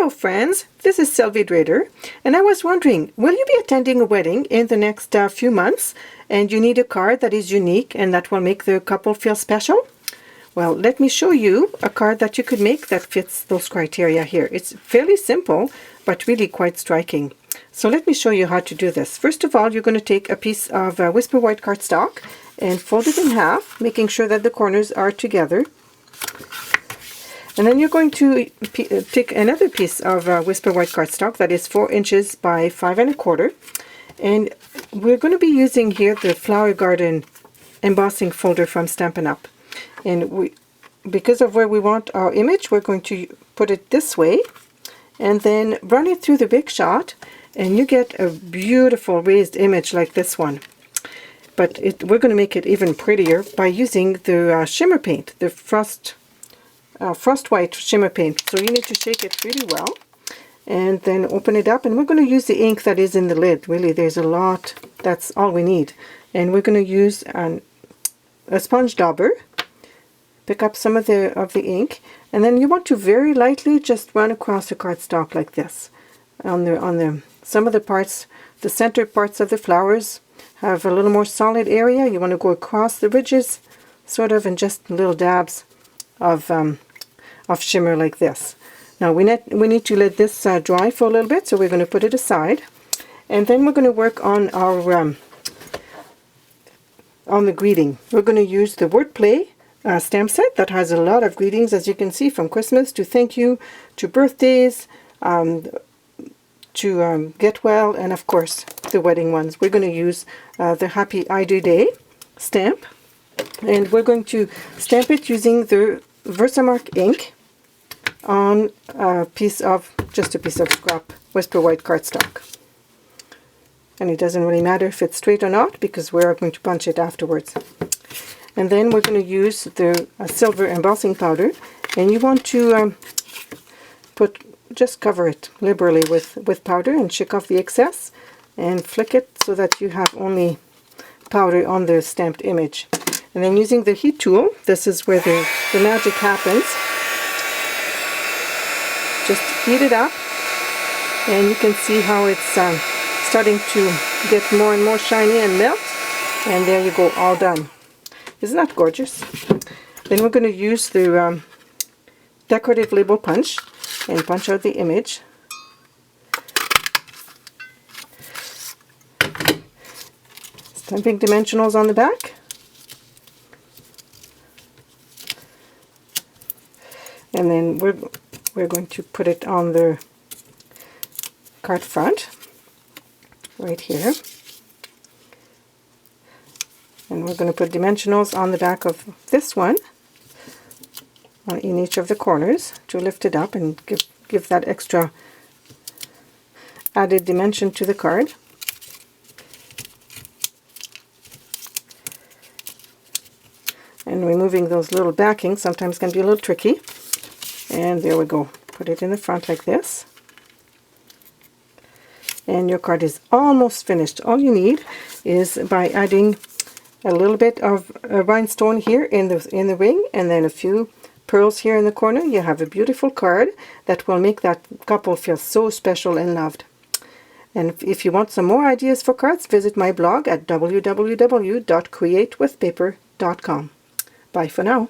Hello friends, this is Sylvie Drader, and I was wondering, will you be attending a wedding in the next few months and you need a card that is unique and that will make the couple feel special? Well, let me show you a card that you could make that fits those criteria here. It's fairly simple, but really quite striking. So let me show you how to do this. First of all, you're going to take a piece of Whisper White cardstock and fold it in half, making sure that the corners are together. And then you're going to take another piece of Whisper White cardstock that is 4 inches by 5 1/4. And we're going to be using here the Flower Garden embossing folder from Stampin' Up. And because of where we want our image, we're going to put it this way and then run it through the Big Shot, and you get a beautiful raised image like this one. But we're going to make it even prettier by using the shimmer paint, the Frost White shimmer paint. So you need to shake it really well and then open it up, and we're going to use the ink that is in the lid. Really, there's a lot. That's all we need. And we're going to use a sponge dauber. Pick up some of the ink, and then you want to very lightly just run across the cardstock like this. On some of the parts, the center parts of the flowers have a little more solid area. You want to go across the ridges, sort of, in just little dabs of shimmer like this. Now we need to let this dry for a little bit, so we're going to put it aside, and then we're going to work on our on the greeting. We're going to use the Wordplay stamp set that has a lot of greetings, as you can see, from Christmas to thank you to birthdays to get well, and of course the wedding ones. We're going to use the Happy I Do Day stamp, and we're going to stamp it using the Versamark ink on just a piece of scrap Whisper White cardstock. And it doesn't really matter if it's straight or not, because we're going to punch it afterwards. And then we're going to use the silver embossing powder, and you want to just cover it liberally with powder and shake off the excess and flick it so that you have only powder on the stamped image. And then using the heat tool, this is where the magic happens. Just heat it up, and you can see how it's starting to get more and more shiny and melt. And there you go, all done. Isn't that gorgeous? Then we're going to use the decorative label punch and punch out the image. Stamping dimensionals on the back. And then we're going to put it on the card front, right here. And we're going to put dimensionals on the back of this one, in each of the corners, to lift it up and give that extra added dimension to the card. And removing those little backings sometimes can be a little tricky. And there we go. Put it in the front like this. And your card is almost finished. All you need is, by adding a little bit of a rhinestone here in the ring, and then a few pearls here in the corner, you have a beautiful card that will make that couple feel so special and loved. And if you want some more ideas for cards, visit my blog at www.createwithpaper.com. Bye for now.